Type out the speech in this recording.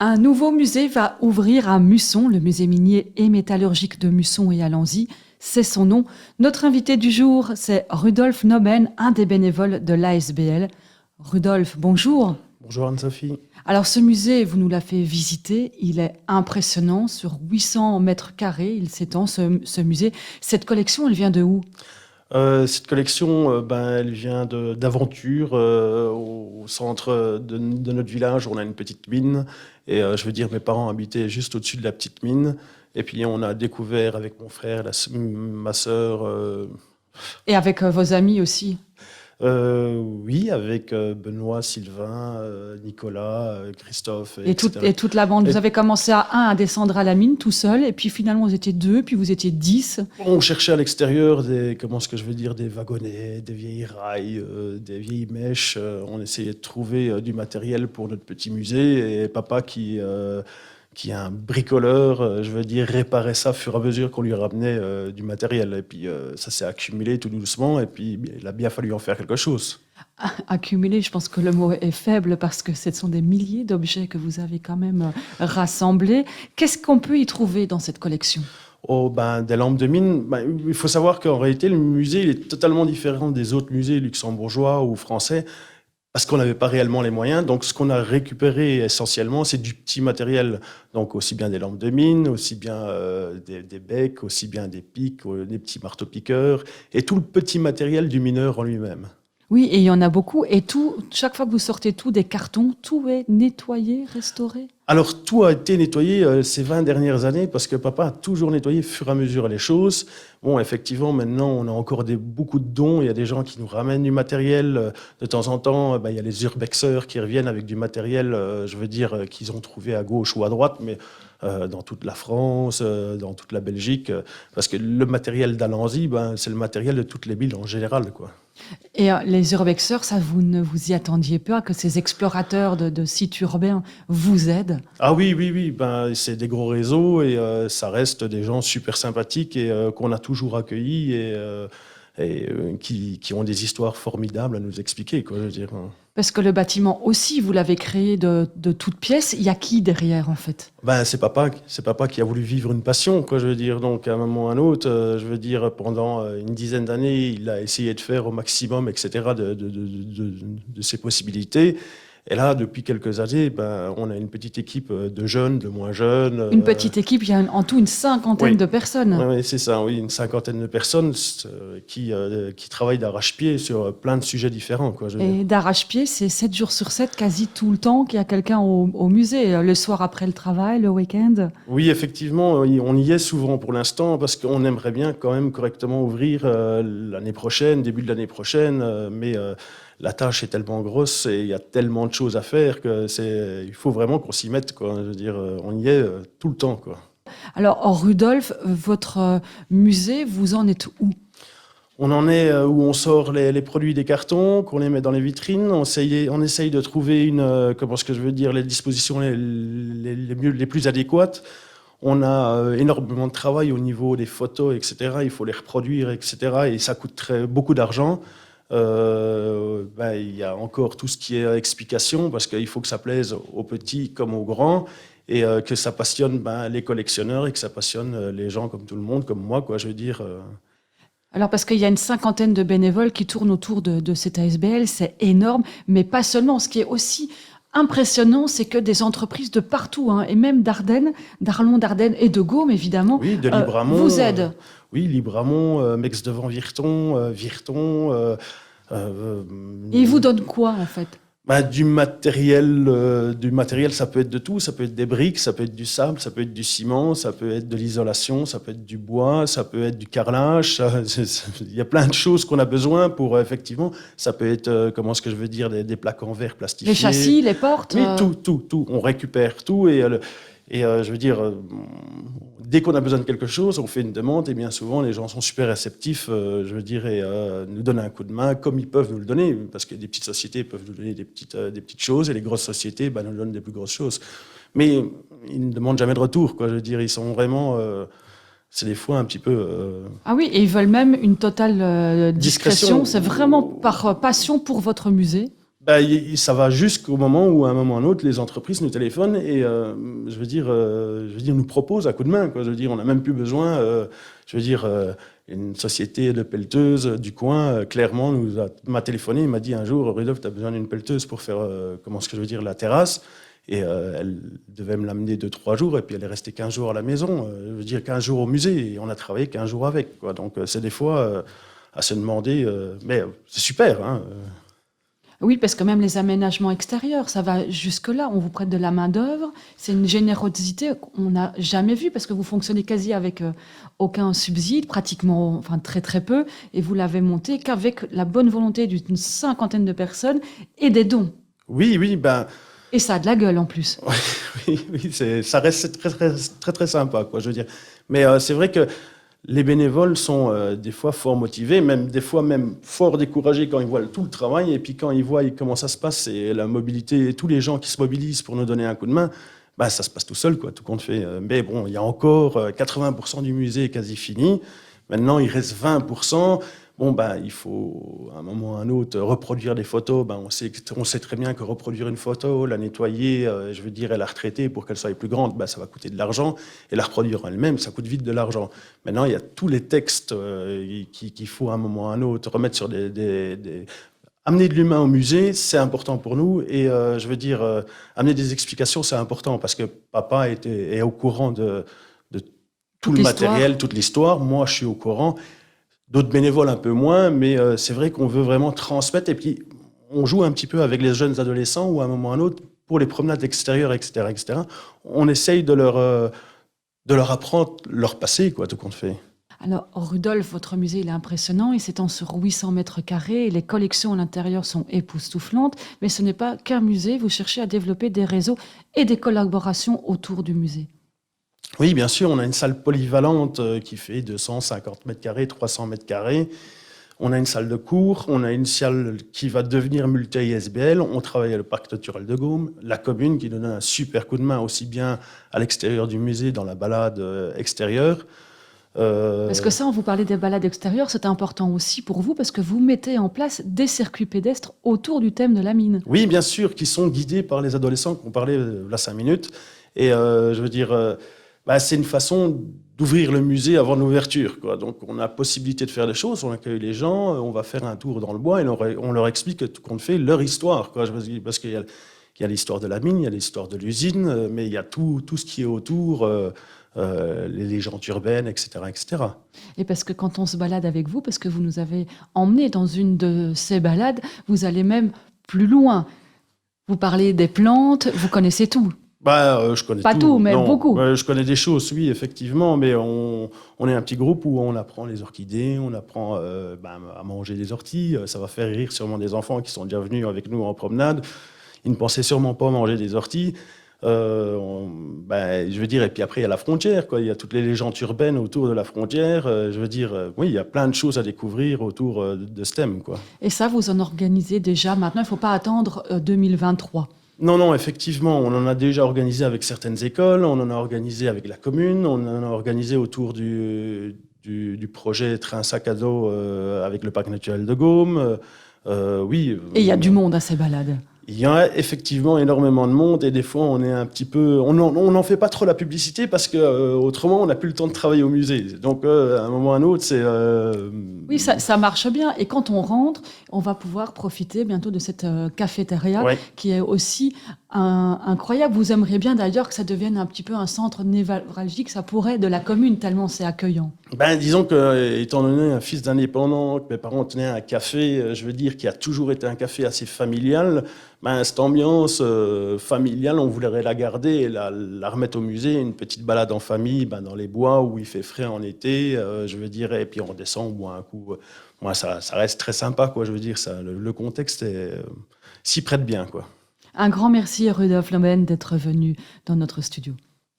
Un nouveau musée va ouvrir à Musson, le musée minier et métallurgique de Musson et Alanzy. C'est son nom. Notre invité du jour, c'est Rudolf Noben, un des bénévoles de l'ASBL. Rudolf, bonjour. Bonjour Anne-Sophie. Alors ce musée, vous nous l'avez fait visiter, il est impressionnant, sur 800 mètres carrés, il s'étend ce musée. Cette collection, elle vient de où ? Cette collection, elle vient d'aventures au centre de notre village. On a une petite mine et mes parents habitaient juste au-dessus de la petite mine. Et puis on a découvert avec mon frère, ma sœur. Et avec vos amis aussi ? Oui, avec Benoît, Sylvain, Nicolas, Christophe, et etc. toute la bande. Vous avez commencé à descendre à la mine tout seul, et puis finalement vous étiez 2, puis vous étiez 10. On cherchait à l'extérieur des wagonnets, des vieilles rails, des vieilles mèches. On essayait de trouver du matériel pour notre petit musée. Et papa, qui est un bricoleur, réparait ça au fur et à mesure qu'on lui ramenait du matériel. Et puis ça s'est accumulé tout doucement, et puis il a bien fallu en faire quelque chose. Accumuler, je pense que le mot est faible, parce que ce sont des milliers d'objets que vous avez quand même rassemblés. Qu'est-ce qu'on peut y trouver dans cette collection ? Des lampes de mine. Il faut savoir qu'en réalité, le musée il est totalement différent des autres musées luxembourgeois ou français, parce qu'on n'avait pas réellement les moyens. Donc, ce qu'on a récupéré essentiellement, c'est du petit matériel. Donc, aussi bien des lampes de mine, aussi bien des becs, aussi bien des pics, des petits marteaux-piqueurs, et tout le petit matériel du mineur en lui-même. Oui, et il y en a beaucoup. Et chaque fois que vous sortez des cartons, tout est nettoyé, restauré ? Alors, tout a été nettoyé ces 20 dernières années, parce que papa a toujours nettoyé au fur et à mesure les choses. Bon, effectivement, maintenant, on a encore beaucoup de dons. Il y a des gens qui nous ramènent du matériel. De temps en temps, il y a les urbexeurs qui reviennent avec du matériel, qu'ils ont trouvé à gauche ou à droite, mais dans toute la France, dans toute la Belgique. Parce que le matériel d'Alanzy, c'est le matériel de toutes les villes en général, quoi. Et les urbexeurs, ça, vous ne vous y attendiez pas, que ces explorateurs de sites urbains vous aident ? Ah oui, c'est des gros réseaux, et ça reste des gens super sympathiques et qu'on a toujours accueillis, et qui ont des histoires formidables à nous expliquer, quoi, je veux dire. Parce que le bâtiment aussi, vous l'avez créé de toutes pièces. Il y a qui derrière, en fait ? C'est papa qui a voulu vivre une passion, quoi, je veux dire. Donc, à un moment ou à un autre, pendant une dizaine d'années, il a essayé de faire au maximum, etc., de ses possibilités. Et là, depuis quelques années, on a une petite équipe de jeunes, de moins jeunes. Une petite équipe, il y a en tout une cinquantaine de personnes. Oui, c'est ça, oui, une cinquantaine de personnes qui travaillent d'arrache-pied sur plein de sujets différents, quoi, Et d'arrache-pied, c'est 7 jours sur 7, quasi tout le temps qu'il y a quelqu'un au musée, le soir après le travail, le week-end. Oui, effectivement, on y est souvent pour l'instant, parce qu'on aimerait bien quand même correctement ouvrir l'année prochaine, début de l'année prochaine, mais la tâche est tellement grosse et il y a tellement de choses à faire il faut vraiment qu'on s'y mette, quoi. Je veux dire, on y est tout le temps, quoi. Alors, Rudolf, votre musée, vous en êtes où ? On en est où on sort les produits des cartons, qu'on les met dans les vitrines. On essaye de trouver les dispositions les plus adéquates. On a énormément de travail au niveau des photos, etc. Il faut les reproduire, etc. Et ça coûte beaucoup d'argent. Il y a encore tout ce qui est explication, parce qu'il faut que ça plaise aux petits comme aux grands, et que ça passionne les collectionneurs, et que ça passionne les gens comme tout le monde, comme moi, quoi, je veux dire. Alors, parce qu'il y a une cinquantaine de bénévoles qui tournent autour de cette ASBL, c'est énorme, mais pas seulement. Ce qui est aussi impressionnant, c'est que des entreprises de partout, et même d'Ardennes, d'Arlon, d'Ardennes et de Gaume, évidemment, oui, de Libramont, vous aident. Oui, Libramont, Mex-Devant-Virton, Virton. Et ils vous donnent quoi, en fait ? Du matériel, ça peut être de tout. Ça peut être des briques, ça peut être du sable, ça peut être du ciment, ça peut être de l'isolation, ça peut être du bois, ça peut être du carrelage. Il y a plein de choses qu'on a besoin pour, effectivement. Ça peut être, des plaques en verre plastifiées. Les châssis, les portes. Oui, tout. On récupère tout, et dès qu'on a besoin de quelque chose, on fait une demande, et bien souvent, les gens sont super réceptifs, nous donnent un coup de main comme ils peuvent nous le donner, parce que des petites sociétés peuvent nous donner des petites choses, et les grosses sociétés nous donnent des plus grosses choses. Mais ils ne demandent jamais de retour, quoi. Je veux dire, ils sont vraiment... c'est des fois un petit peu... Ah oui, et ils veulent même une totale discrétion. C'est vraiment par passion pour votre musée. Ça va jusqu'au moment où, à un moment ou à un autre, les entreprises nous téléphonent et, nous proposent un coup de main, quoi. Je veux dire, on n'a même plus besoin. Une société de pelleteuses du coin, clairement, m'a téléphoné. Il m'a dit un jour, Rudolf, tu as besoin d'une pelleteuse pour faire, la terrasse. Et elle devait me l'amener 2-3 jours, et puis elle est restée 15 jours à la maison. 15 jours au musée, et on a travaillé 15 jours avec, quoi. Donc, c'est des fois à se demander, mais c'est super, hein. Oui, parce que même les aménagements extérieurs, ça va jusque-là. On vous prête de la main-d'œuvre. C'est une générosité qu'on n'a jamais vue parce que vous fonctionnez quasi avec aucun subside, pratiquement, enfin très très peu, et vous l'avez monté qu'avec la bonne volonté d'une cinquantaine de personnes et des dons. Oui, oui, Et ça a de la gueule en plus. oui, ça reste très, très, très, très sympa, quoi, je veux dire. Mais c'est vrai que les bénévoles sont des fois fort motivés, même des fois même fort découragés quand ils voient tout le travail, et puis quand ils voient comment ça se passe et la mobilité, tous les gens qui se mobilisent pour nous donner un coup de main, ça se passe tout seul, quoi, tout compte fait. Mais bon, il y a encore 80% du musée est quasi fini. Maintenant, il reste 20%. Bon, il faut, à un moment ou à un autre, reproduire des photos. On sait très bien que reproduire une photo, la nettoyer, et la retraiter pour qu'elle soit plus grande, ça va coûter de l'argent. Et la reproduire elle-même, ça coûte vite de l'argent. Maintenant, il y a tous les textes qu'il faut, à un moment ou à un autre, remettre sur Amener de l'humain au musée, c'est important pour nous. Et amener des explications, c'est important parce que papa est au courant de tout le matériel, toute l'histoire. Moi, je suis au courant. D'autres bénévoles un peu moins, mais c'est vrai qu'on veut vraiment transmettre. Et puis, on joue un petit peu avec les jeunes adolescents ou à un moment ou à un autre, pour les promenades extérieures, etc., etc., on essaye de leur apprendre leur passé, quoi, tout compte fait. Alors, Rudolf, votre musée, il est impressionnant. Il s'étend sur 800 mètres carrés. Les collections à l'intérieur sont époustouflantes. Mais ce n'est pas qu'un musée. Vous cherchez à développer des réseaux et des collaborations autour du musée. Oui, bien sûr, on a une salle polyvalente qui fait 250 mètres carrés, 300 mètres carrés. On a une salle de cours, on a une salle qui va devenir multi-ISBL. On travaille à le parc naturel de Gaume, la commune qui donne un super coup de main aussi bien à l'extérieur du musée, dans la balade extérieure. Parce que ça, on vous parlait des balades extérieures, c'est important aussi pour vous parce que vous mettez en place des circuits pédestres autour du thème de la mine. Oui, bien sûr, qui sont guidés par les adolescents qu'on parlait là 5 minutes. Et c'est une façon d'ouvrir le musée avant l'ouverture, quoi. Donc, on a possibilité de faire des choses, on accueille les gens, on va faire un tour dans le bois et on leur explique tout compte fait leur histoire, quoi. Parce qu'il y a l'histoire de la mine, il y a l'histoire de l'usine, mais il y a tout ce qui est autour, les légendes urbaines, etc., etc. Et parce que quand on se balade avec vous, parce que vous nous avez emmenés dans une de ces balades, vous allez même plus loin. Vous parlez des plantes, vous connaissez tout. Je connais Pas tout, mais beaucoup. Je connais des choses, oui, effectivement, mais on est un petit groupe où on apprend les orchidées, on apprend à manger des orties. Ça va faire rire sûrement des enfants qui sont déjà venus avec nous en promenade. Ils ne pensaient sûrement pas manger des orties. Et puis après, il y a la frontière, quoi. Il y a toutes les légendes urbaines autour de la frontière. Oui, il y a plein de choses à découvrir autour de ce thème, quoi. Et ça, vous en organisez déjà maintenant, il ne faut pas attendre 2023. Non, effectivement, on en a déjà organisé avec certaines écoles, on en a organisé avec la commune, on en a organisé autour du projet Train Sac à dos avec le parc naturel de Gaume. Oui. Et il y a du monde à ces balades. Il y a effectivement énormément de monde et des fois on est un petit peu, on n'en fait pas trop la publicité parce que autrement on n'a plus le temps de travailler au musée. Donc à un moment ou à un autre c'est. Oui, ça marche bien et quand on rentre, on va pouvoir profiter bientôt de cette cafétéria qui est aussi incroyable. Vous aimeriez bien d'ailleurs que ça devienne un petit peu un centre névralgique, ça pourrait, de la commune tellement c'est accueillant. Disons que étant donné un fils d'indépendant, que mes parents tenaient un café, qui a toujours été un café assez familial. Cette ambiance familiale, on voudrait la garder et la remettre au musée, une petite balade en famille dans les bois où il fait frais en été, et puis on descend, on boit un coup. Ça reste très sympa, quoi, le contexte s'y prête bien, quoi. Un grand merci, Rudolf Lomen, d'être venu dans notre studio.